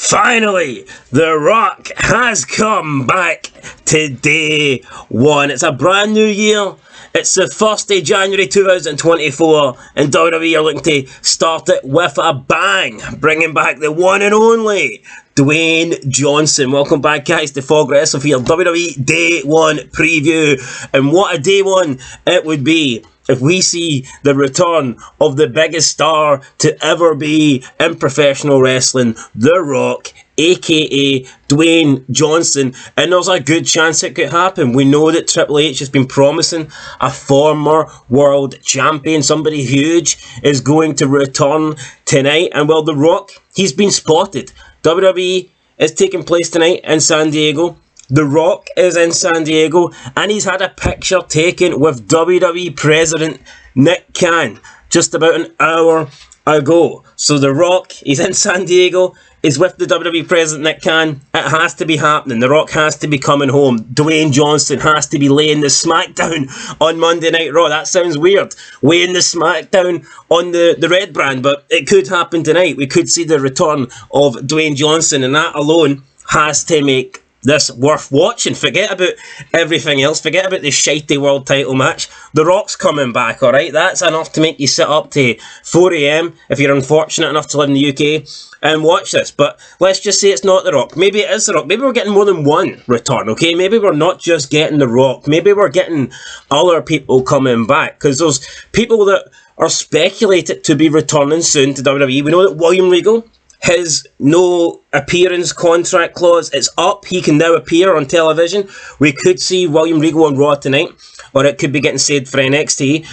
Finally, The Rock has come back to day one. It's a brand new year. It's the 1st of January 2024, and WWE are looking to start it with a bang, bringing back the one and only Dwayne Johnson. Welcome back, guys, to Fog Wrestle for your WWE Day 1 preview. And what a Day 1 it would be if we see the return of the biggest star to ever be in professional wrestling, The Rock, aka Dwayne Johnson, and there's a good chance it could happen. We know that Triple H has been promising a former world champion, somebody huge, is going to return tonight, and well, The Rock, he's been spotted. WWE is taking place tonight in San Diego. The Rock is in San Diego, and he's had a picture taken with WWE President Nick Khan just about an hour ago. So The Rock, he's in San Diego, he's with the WWE President Nick Khan. It has to be happening. The Rock has to be coming home. Dwayne Johnson has to be laying the SmackDown on Monday Night Raw. That sounds weird, laying the SmackDown on the red brand, but it could happen tonight. We could see the return of Dwayne Johnson, and that alone has to make this worth watching. Forget about everything else. Forget about the shitey world title match. The Rock's coming back, alright? That's enough to make you sit up to 4 AM if you're unfortunate enough to live in the UK and watch this. But let's just say it's not The Rock. Maybe it is The Rock. Maybe we're getting more than one return, okay? Maybe we're not just getting The Rock. Maybe we're getting other people coming back, because there's people that are speculated to be returning soon to WWE. We know that William Regal, his no appearance contract clause, it's up. He can now appear on television. We could see William Regal on Raw tonight, or it could be getting saved for NXT.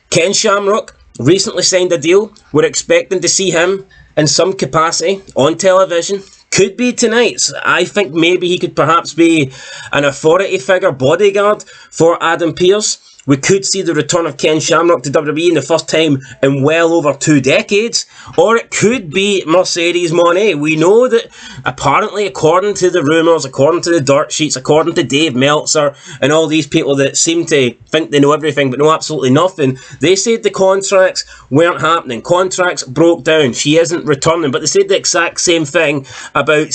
Ken Shamrock recently signed a deal. We're expecting to see him in some capacity on television. Could be tonight. I think maybe he could perhaps be an authority figure, bodyguard for Adam Pearce. We could see the return of Ken Shamrock to WWE in the first time in well over 2 decades. Or it could be Mercedes Moné. We know that apparently, according to the rumours, according to the dirt sheets, according to Dave Meltzer, and all these people that seem to think they know everything but know absolutely nothing, they said the contracts weren't happening. Contracts broke down. She isn't returning. But they said the exact same thing about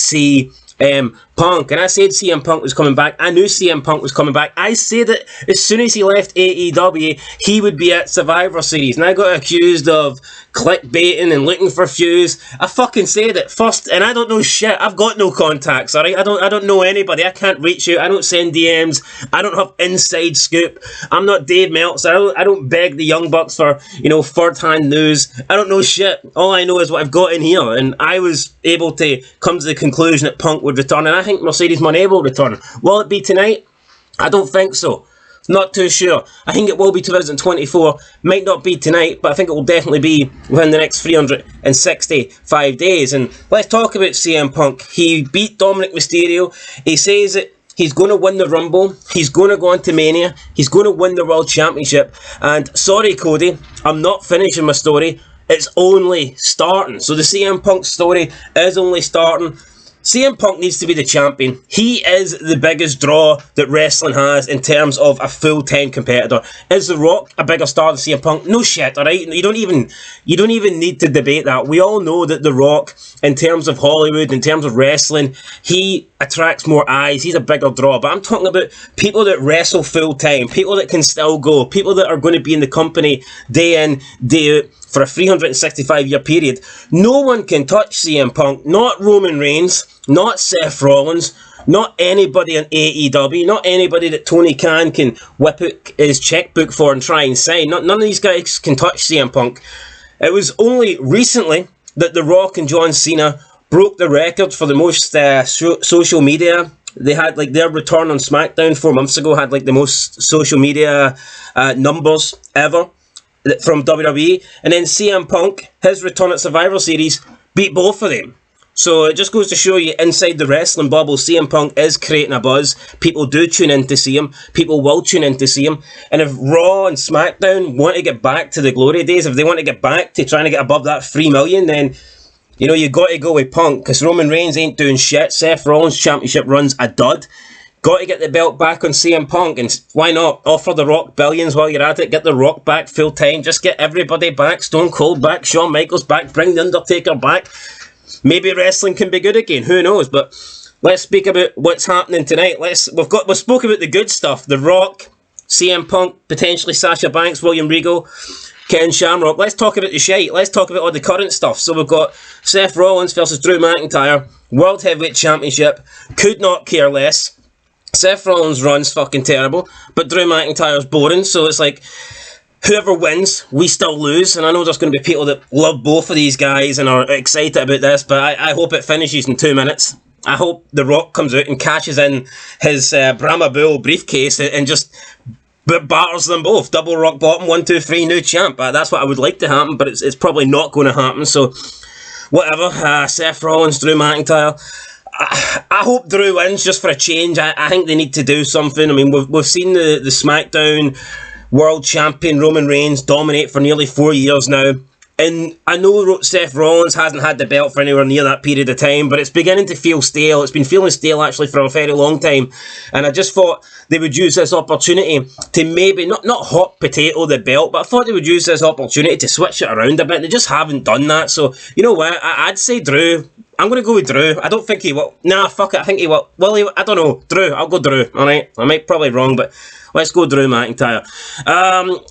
Punk, and I said CM Punk was coming back. I knew CM Punk was coming back. I said that as soon as he left AEW, he would be at Survivor Series, and I got accused of clickbaiting and looking for views. I fucking said it first, and I don't know shit. I've got no contacts, alright? I don't know anybody. I can't reach out. I don't send DMs. I don't have inside scoop. I'm not Dave Meltzer. I don't beg the Young Bucks for, third-hand news. I don't know shit. All I know is what I've got in here, and I was able to come to the conclusion that Punk would return, and I think Mercedes Moné will return. Will it be tonight? I don't think so. Not too sure. I think it will be 2024. Might not be tonight, but I think it will definitely be within the next 365 days. And let's talk about CM Punk. He beat Dominic Mysterio. He says that he's going to win the Rumble. He's going to go on to Mania. He's going to win the World Championship. And sorry, Cody, I'm not finishing my story. It's only starting. So the CM Punk story is only starting. CM Punk needs to be the champion. He is the biggest draw that wrestling has in terms of a full-time competitor. Is The Rock a bigger star than CM Punk? No shit, alright? You don't even need to debate that. We all know that The Rock, in terms of Hollywood, in terms of wrestling, he attracts more eyes. He's a bigger draw. But I'm talking about people that wrestle full-time, people that can still go, people that are going to be in the company day in, day out for a 365-year period. No one can touch CM Punk. Not Roman Reigns, not Seth Rollins, not anybody in AEW, not anybody that Tony Khan can whip out his checkbook for and try and sign. None of these guys can touch CM Punk. It was only recently that The Rock and John Cena broke the record for the most social media. They had their return on SmackDown 4 months ago, had the most social media numbers ever from WWE, and then CM Punk, his return at Survivor Series, beat both of them. So it just goes to show you, inside the wrestling bubble, CM Punk is creating a buzz. People do tune in to see him. People will tune in to see him. And if Raw and SmackDown want to get back to the glory days, if they want to get back to trying to get above that 3 million, then you got to go with Punk, because Roman Reigns ain't doing shit. Seth Rollins' championship run's a dud. Got to get the belt back on CM Punk, and why not offer The Rock billions while you're at it? Get The Rock back full time. Just get everybody back. Stone Cold back, Shawn Michaels back, bring The Undertaker back. maybe wrestling can be good again. Who knows? But let's speak about what's happening tonight. We've spoken about the good stuff. The Rock, CM Punk, potentially Sasha Banks, William Regal, Ken Shamrock. Let's talk about the shite. Let's talk about all the current stuff. So we've got Seth Rollins versus Drew McIntyre, World Heavyweight Championship. Could not care less. Seth Rollins' run's fucking terrible, but Drew McIntyre's boring, so it's like, whoever wins, we still lose. And I know there's going to be people that love both of these guys and are excited about this, but I hope it finishes in 2 minutes. I hope The Rock comes out and cashes in his Brahma Bull briefcase and just batters them both. Double rock bottom, 1, 2, 3, new champ. That's what I would like to happen, but it's probably not going to happen, so whatever. Seth Rollins, Drew McIntyre. I hope Drew wins just for a change. I think they need to do something. I mean, we've seen the SmackDown world champion Roman Reigns dominate for nearly 4 years now. And I know Seth Rollins hasn't had the belt for anywhere near that period of time, but it's beginning to feel stale. It's been feeling stale actually for a very long time. And I just thought they would use this opportunity to maybe, not hot potato the belt, but I thought they would use this opportunity to switch it around a bit. They just haven't done that. So, you know what? I'd say Drew. I'm going to go with Drew. I don't think he will. Nah, fuck it. I think he will. Well, I don't know. Drew. I'll go Drew. Alright? I might probably wrong, but let's go Drew McIntyre.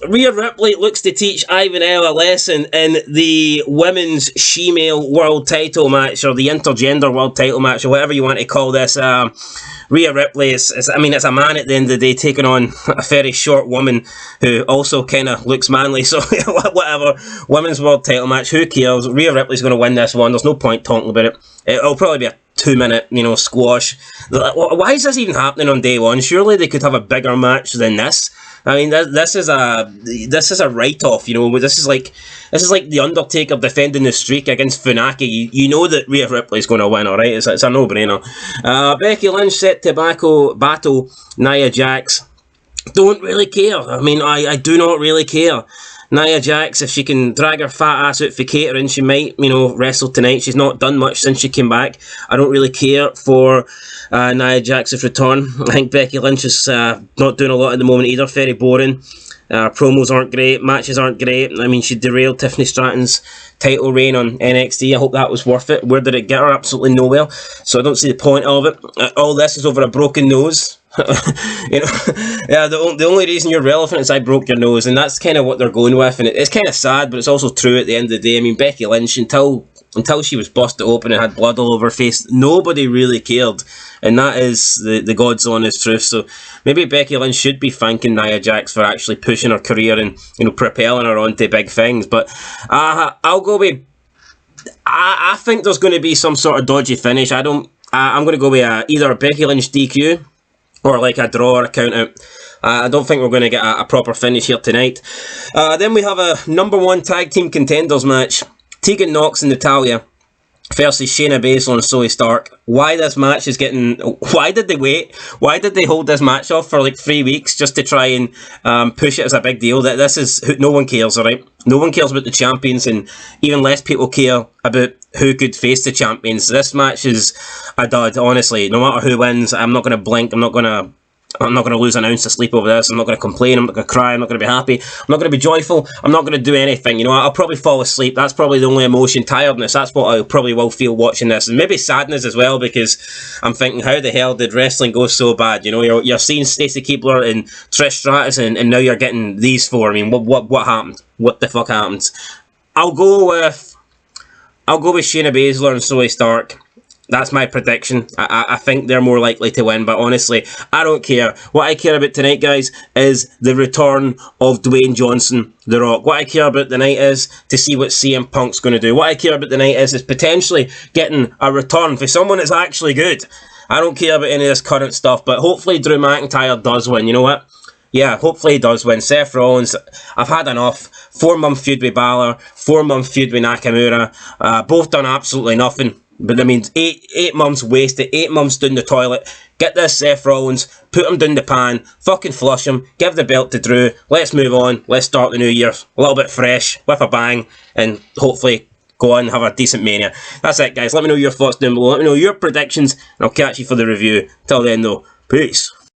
Rhea Ripley looks to teach Ivanella a lesson in the women's she-male world title match, or the intergender world title match, or whatever you want to call this. Rhea Ripley is it's a man at the end of the day taking on a very short woman who also kind of looks manly, so whatever. Women's world title match, who cares? Rhea Ripley's going to win this one. There's no point talking about it. It'll probably be a 2-minute, squash. Why is this even happening on day one? Surely they could have a bigger match than this. I mean, this is a write-off. This is like the Undertaker defending the streak against Funaki. You know that Rhea Ripley's going to win, all right? It's a no-brainer. Becky Lynch set to battle Nia Jax. Don't really care. I mean, I do not really care. Nia Jax, if she can drag her fat ass out for catering, she might, wrestle tonight. She's not done much since she came back. I don't really care for Nia Jax's return. I think Becky Lynch is not doing a lot at the moment either. Very boring. Promos aren't great. Matches aren't great. I mean, she derailed Tiffany Stratton's title reign on NXT. I hope that was worth it. Where did it get her? Absolutely nowhere. So I don't see the point of it. All this is over a broken nose. Yeah, the only reason you're relevant is I broke your nose, and that's kind of what they're going with, and it's kind of sad, but it's also true at the end of the day. I mean, Becky Lynch, until she was busted open and had blood all over her face, nobody really cared, and that is the God's honest truth. So maybe Becky Lynch should be thanking Nia Jax for actually pushing her career and propelling her onto big things. But I'll go with. I think there's going to be some sort of dodgy finish. I'm going to go with either a Becky Lynch DQ. Or like a draw or a count out. I don't think we're going to get a proper finish here tonight. Then we have a number 1 tag team contenders match. Tegan Nox and Natalya versus Shayna Baszler and Zoey Stark. Why this match is getting... Why did they wait? Why did they hold this match off for like 3 weeks just to try and push it as a big deal? This is... No one cares, alright? No one cares about the champions, and even less people care about who could face the champions. This match is a dud, honestly. No matter who wins, I'm not going to blink. I'm not going to lose an ounce of sleep over this. I'm not going to complain. I'm not going to cry. I'm not going to be happy. I'm not going to be joyful. I'm not going to do anything. I'll probably fall asleep. That's probably the only emotion. Tiredness. That's what I probably will feel watching this. And maybe sadness as well, because I'm thinking, how the hell did wrestling go so bad? You're seeing Stacey Keibler and Trish Stratus, and now you're getting these four. I mean, what happened? What the fuck happened? I'll go with Shayna Baszler and Zoey Stark. That's my prediction. I think they're more likely to win, but honestly, I don't care. What I care about tonight, guys, is the return of Dwayne Johnson, The Rock. What I care about tonight is to see what CM Punk's going to do. What I care about tonight is potentially getting a return for someone that's actually good. I don't care about any of this current stuff, but hopefully Drew McIntyre does win. You know what? Yeah, hopefully he does win. Seth Rollins, I've had enough. 4-month feud with Balor, 4-month feud with Nakamura. Both done absolutely nothing. But I mean, 8 months wasted, 8 months down the toilet. Get this Seth Rollins, put him down the pan, fucking flush him, give the belt to Drew. Let's move on. Let's start the new year a little bit fresh, with a bang, and hopefully go on and have a decent Mania. That's it, guys. Let me know your thoughts down below. Let me know your predictions, and I'll catch you for the review. Till then, though, peace.